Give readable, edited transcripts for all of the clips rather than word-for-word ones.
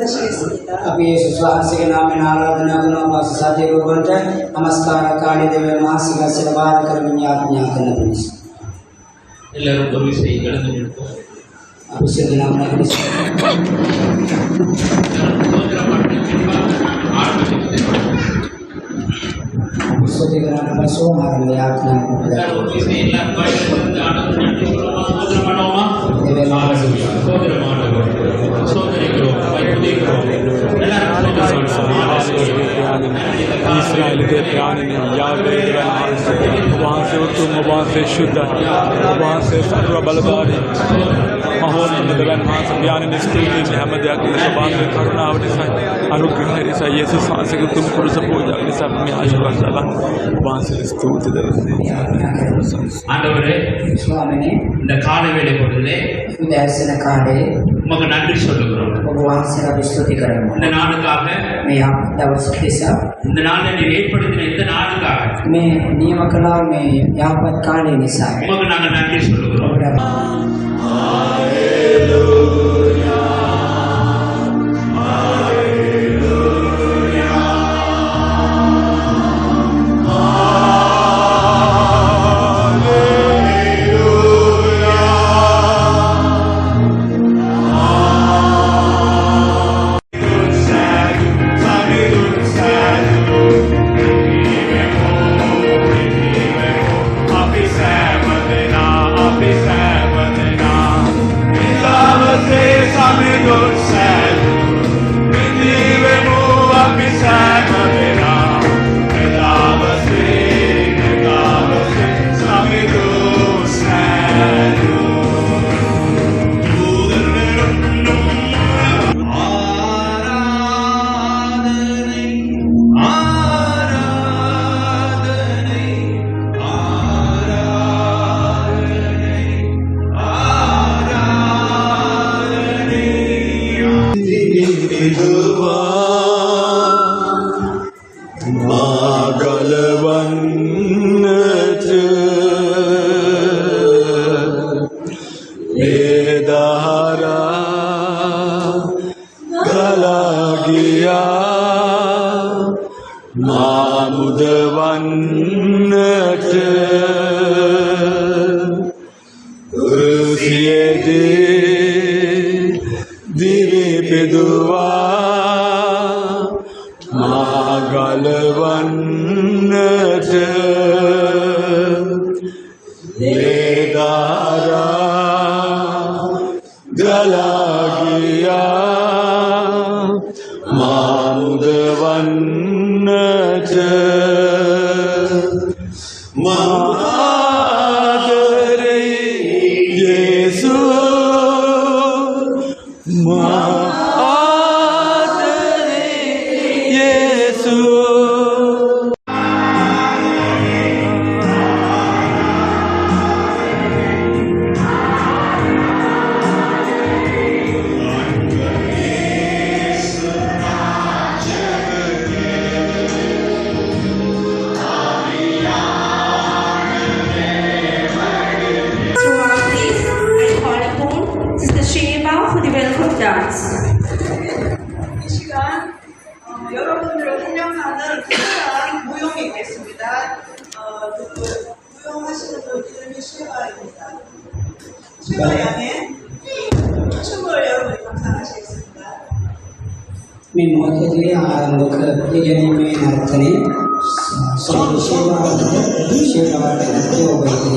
අපි යේසුස් වහන්සේගේ නාමයෙන් ආරාධනා කරනවා සත්‍ය රූපන්ට නමස්කාර කාණි දෙවියන් වහන්සේගේ ආශිර්වාද කරමින් යාඥා කරන පිණිස. எல்லாரும் உதவி செய்ய எழுந்து நிற்போம். අපි සියලු දෙනාම इस्राएल के प्राणी ने यावे वहाँ से उत्तम वहाँ से शुद्ध वहाँ से सर्व बलदारी महोन्नत वहाँ से ज्ञान निष्ठुति नेहमत याकी सबान में करुणावति सा अनुग्रह रिसा यीशु सांसे को तुम पुरुष पूजा रिसा में आशीर्वाद चला वहाँ से स्तुति दे ஆண்டவரே ස්වාමීනි இந்த காலை வேளை பொழுதிலே උදෑසන කාලේ உமக்கு நன்றி சொல்லுகிறோம். ඔබ වහන්සේට ස්තුති කරනවා. இந்த நாளுக்காக මේ දවස් නිසා இந்த நாளில் நீர் ஏற்படுத்தின இந்த நாளுக்காக මේ නියම කළා මේ යහපත් කාලය නිසා உமக்கு நாங்கள் நன்றி சொல்லுகிறோம். මේ මොහොතේ ආරම්භක පිළිගැනීමේ අර්ථය සෝෂේවාද ඔබේ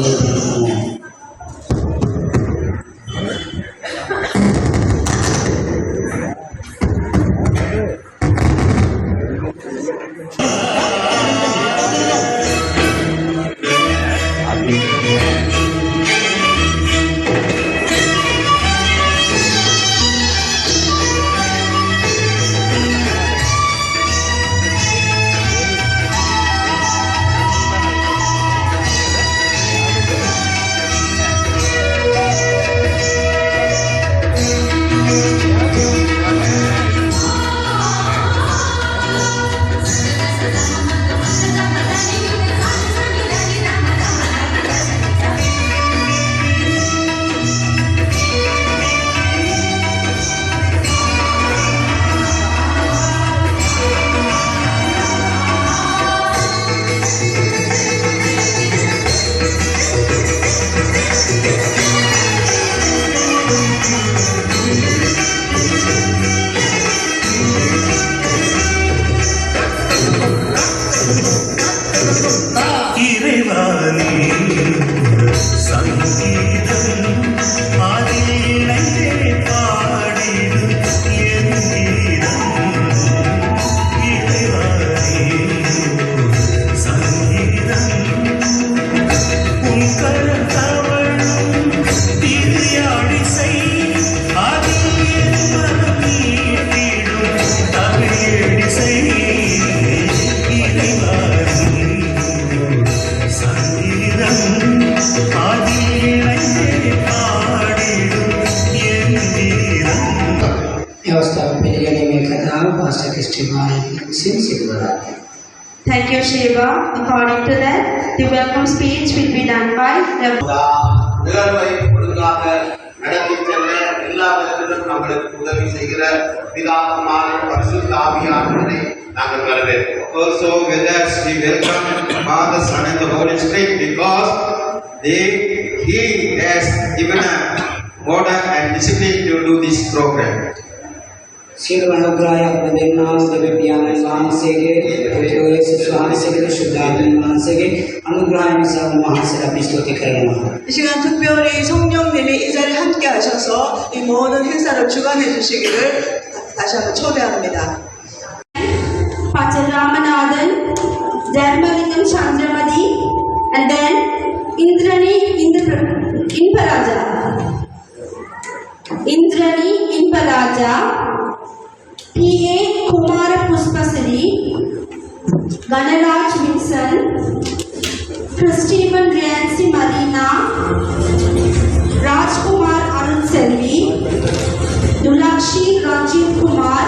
Thank you, Shiva. According to that, the welcome speech will be done by நிகழ்வை ஒழுங்காக நடத்தி செல்ல எல்லா விதத்திலும் நம்மளுக்கு உதவி செய்கிற பிதாகுமார பரிசுத்த ஆவியானவரை நாங்கள் வரவேற்கிறோம். Also with us we welcome Father, Son and the Holy Spirit because he has given a order and discipline to do this program. සියලු අනුග්‍රහය අප දෙන්නා වූ දෙවි පියාණන් වහන්සේගේ ප්‍රේතෝ යේසුස් වහන්සේගේ ශුද්ධාත්ම වහන්සේගේ අනුග්‍රහය නිසා වහන්සේට අපි ස්තුති කරනවා. 이 시간 특별히 성령님이 이 자리에 함께 하셔서 이 모든 행사를 주관해 주시기를 다시 한번 초대합니다. Pacharamanathan, Dharmalingam Chandramadi, and then Indrani Inparaja. Indrani Inparaja, P.A. Kumara Puspasari, Ganaraj Wilson, Christopher Riansi Marina, Rajkumar Arun Selvi, Dulakshi Rajiv Kumar,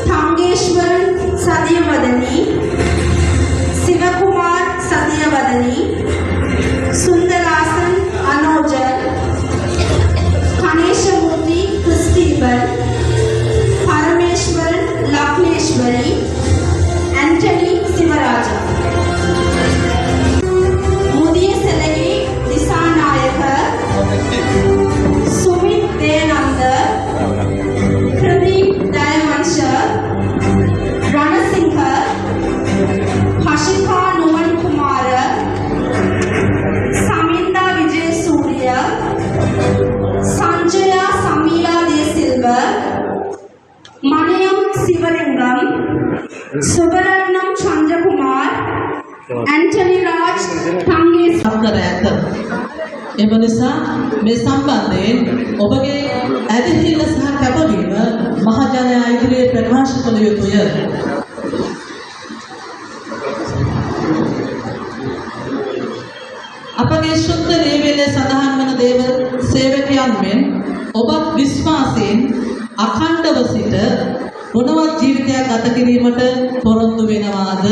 Thangeshwaran Sadyavadani, Sivakumar Sadyavadani, Sundarasan Anojan, Kaneshamurthy Christopher, Parameshwaran Lakhneshwari, Anthony Sivaraja. Mudiya Selagi Disanayaka, Sumit Dayananda, Pradeep Dayavansha, Ranasingha, Hashika Numan Kumara, Saminda Vijay Surya, Sanjaya Samila De Silva, Manayam Sivalingam, Subaratnam Chandrakumar, Anthony Raj Tanges. එම නිසා මේ සම්බන්ධයෙන් ඔබගේ ඇදහිල්ල සහ කැපවීම මහජනයා ඉදිරියේ ප්‍රකාශ කළ යුතුය. අපගේ ශුද්ධ ලේවිලේ සඳහන් වන දේව සේවකයන් මෙන් ඔබත් විශ්වාසයෙන් අඛණ්ඩව සිට ගුණවත් ජීවිතයක් ගත කිරීමට පොරොන්දු වෙනවාද?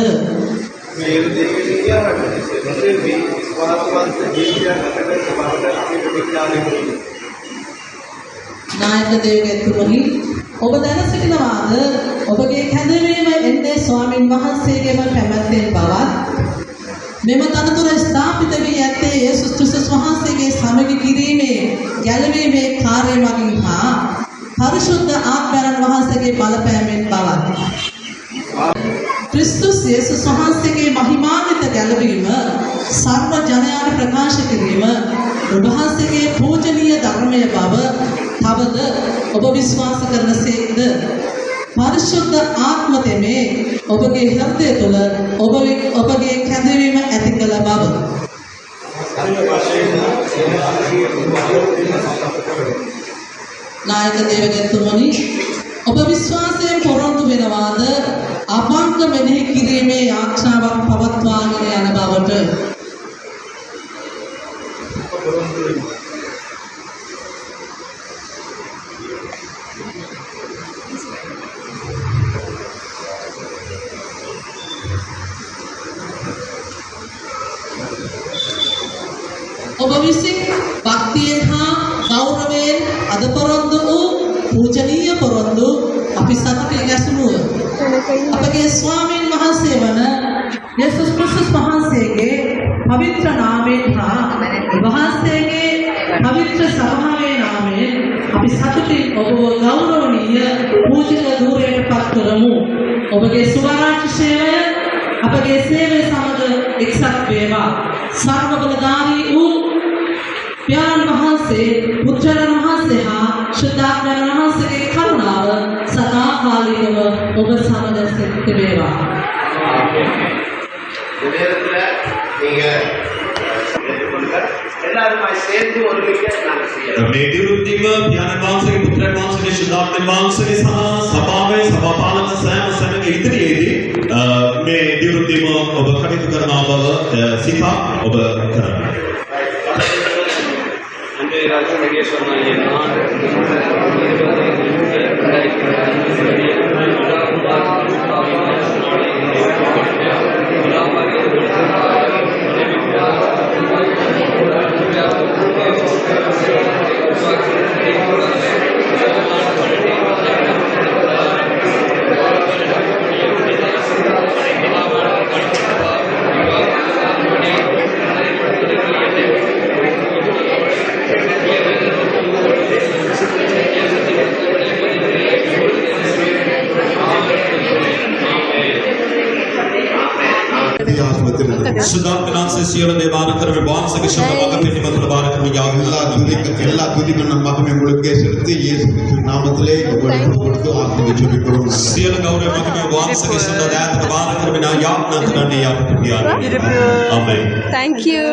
නායක දේවගැතුමනි, ඔබ දැන සිටිනවාද ඔබගේ කැඳවීම එන්නේ ස්වාමින් වහන්සේගේම පැවැත්මෙන් බවත් මෙම තනතුර ස්ථාපිත වී ඇත්තේ යේසුස් ක්‍රිස්තුස් වහන්සේගේ සමගි කිරීමේ ගැලවීමේ කාර්ය මගින් හා පරිශුද්ධ ආත්මයන් වහන්සේගේ බලපෑමෙන් බවත් ක්‍රිස්තුස් යේසුස් වහන්සේගේ මහිමාන්විත ගැලවීම සර්ව ජනයාට ප්‍රකාශ කිරීම ඔබවහන්සේගේ පූජනීය ධර්මයේ බව තවද ඔබ විශ්වාස කරනසේද පරිශුද්ධ ආත්ම තෙමේ ඔබගේ හෘදය තුළ ඔබගේ කැඳවීම ඇති කළ බව නායක දේවගැතුමනි, ඔබ විශ්වාසයෙන් පොරොන්දු වෙනවාද අභංග මෙනෙහි කිරීමේ ආශාවක් පවත්වාගෙන යන බවට? ඔබ විසින් භක්තියෙන් හා ගෞරවයෙන් අද පොරොන්දු වූ පූජනීය පොරොන්දු අපි සතුටින් ඇසුණුව අපගේ ස්වාමීන් වහන්සේ වන යේසුස් ක්‍රිස්තුස් වහන්සේගේ පවිත්‍ර නාමයෙන් හා වහන්සේගේ පවිත්‍ර සභාවේ නාමයෙන් අපි සතුටින් ඔබව ගෞරවනීය ඔබගේ සුවරාජ්‍ය සේවය අපගේ සේවය සමග එක්සත් වේවා. සර්ව බලධාරී වූ පියාණන් වහන්සේ, පුත්‍රයන් වහන්සේ හා ශුද්ධාත්මයන් වහන්සේගේ කරුණාව සදාකාලිකව ඔබ සමග සිට වේවා. இந்த நேரத்துல நீங்க எல்லாருமாய் சேர்ந்து ஒரு விஷயம் நாங்க செய்யறோம். මේ දිරුද්දීම පියාණන් වහන්සේගේ පුත්‍රයන් වහන්සේගේ ශුද්ධාත්ම වහන්සේ සහ සභාවේ සභාපාලක සෑම සැමක ඉදිරියේදී මේ දිරුද්දීම ඔබ කටයුතු කරන බව සිතා ඔබ කරනවා. அன்றைய ராஜா நகேஸ்வரனாகிய நான் ශුද්ධාත්ම වහන්සේ සියලු දේ බාර කරමි වහන්සේගේ ශබ්ද මඟ පිටිමතුල බාර කරමි எல்லா துதிக்கும் நம்ம உங்களுக்கு செலுத்தி இயேசு கிறிஸ்துவின் நாமத்திலே உங்களுக்கு கொடுத்து ஆத்மீக ஜெபிக்கிறோம். සියලු ගෞරව මඟ වහන්සේගේ ශබ්ද දායක බාර කරමි නා යාඥා කරන්නේ යාපිටියා. ආමේන්. Thank you.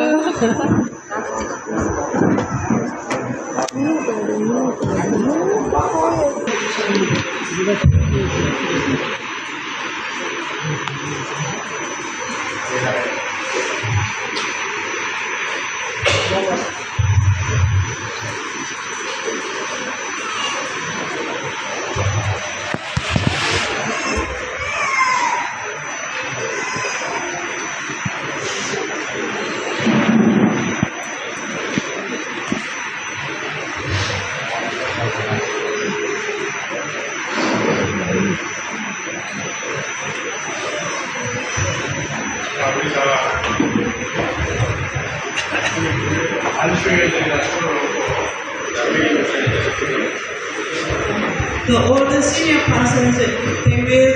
all the senior pastors, they will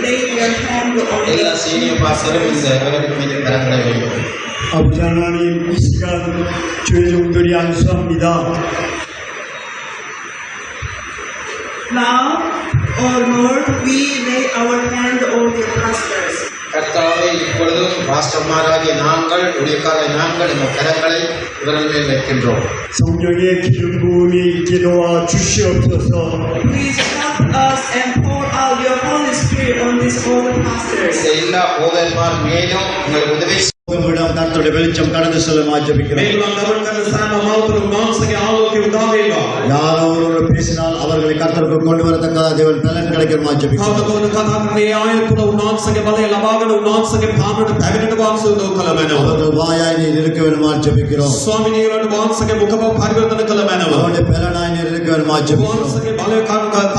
lay their hand on எல்லா சீனியர் பாஸ்டரும் இந்த வேலைக்கு மீது கரங்களை வைக்கும். 아버지 하나님, 이 시간 주의 종들이 안수합니다. Now, oh Lord, we lay our hand on the pastors. கர்த்தாவே, இப்பொழுதும் பாஸ்டர்மாராகிய நாங்கள் உடையக்கார நாங்கள் இந்த கரங்களை இவர்கள் மேல் வைக்கின்றோம். 성령의 기름 부음이 있게 도와 주시옵소서. Please help us and pour out your Holy Spirit on these old pastors. இந்த எல்லா போதகர்மார் மேலும் உங்களுக்கு உதவி உங்களிடம் கர்த்தருடைய வெளிச்சம் கடந்து செல்ல ஜெபிக்கிறோம். මේගොල්ලන් ගමන් කරන සෑම මවතුරු වහන්සේගේ ආලෝකය උදා වේවා. யார் ஒருவர் பேசினால் அவர்களை கர்த்தருக்கு கொண்டு வரத்தக்கதாக தேவன் பலன் கிடைக்கிறமா ஜெபிக்கிறோம். කවදකෝන කතා කරන්නේ ආය තුල උන්වහන්සේගේ බලය ලබාගෙන උන්වහන්සේගේ පාරට පැමිණෙන වාසය උදව් කළ මැනව. அவர்கள் வாயாய் நீர் இருக்க வேண்டுமா ஜெபிக்கிறோம். ස්වාමීනි වහන්සේගේ වහන්සේගේ මුඛව පරිවර්තන කළ මැනව. அவருடைய பலனாய் நீர் இருக்க வேண்டுமா ஜெபிக்கிறோம். වහන්සේගේ බලය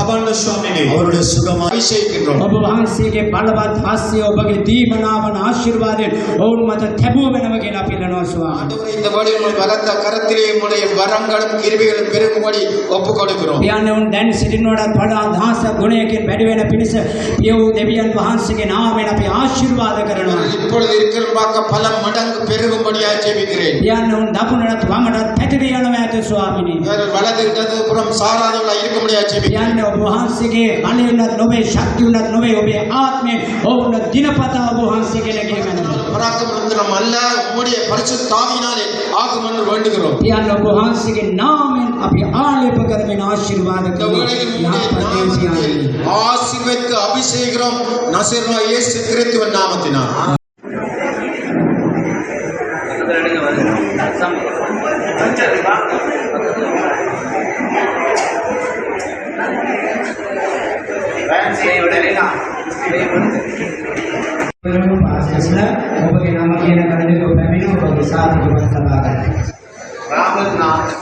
තබන්න ස්වාමීනි. அவருடைய சுகமாய் அபிஷேகிக்கிறோம். ඔබ වහන්සේගේ බලවත් හස්තය ඔබගේ දීමනාවන ආශිර්වාදයෙන් ඔවුන් මත තැබුව වෙනව කියලා අපි ඉල්ලනවා ස්වාමී. இந்த வழி உங்கள் பலத்த கரத்திலே உடைய வரங்களும் கிருபைகளும் பெருகும்படி ஒப்புக் கொடுக்கிறோம். පියන්නේ උන් දැන් සිටිනවටත් වඩා දහස ගුණයකින් වැඩි වෙන පිණිස පිය වූ දෙවියන් වහන්සේගේ නාමයෙන් අපි ආශිර්වාද කරනවා. இப்பொழுது இருக்கிற பார்க்க பல மடங்கு பெருகும்படியாக ஜெபிக்கிறேன். පියන්නේ උන් දකුණටත් වමටත් පැතිර යනවා ඇත ස්වාමීනි. வலது இடதுபுறம் சாராதவர்களாக இருக்கும்படியாக ஜெபிக்கிறேன். පියන්නේ ඔබ වහන්සේගේ බලයෙන්වත් නොවේ ශක්තියුණත් නොවේ ඔබේ ආත්මයෙන් ඔවුන් දිනපතා ඔබ වහන්සේගේ නැගීම වෙනවා. பராக்கிரமம் அல்ல உம்முடைய பரிசுத்த ஆவியினாலே ஆகும் என்று வேண்டுகிறோம். පියන්නේ ඔබ වහන්සේගේ නාමයෙන් අපි ආලේප කරමින් ආශිර්වාද කරනවා. ஆசீர்வதித்து அபிஷேகம் நசரேயனாகிய இயேசு கிறிஸ்துவின் நாமத்தினால். ඔබගේ නම කියන කරුණු පැමිණ ඔබගේ සාධිකව සභා කරන්න. ராமநாத்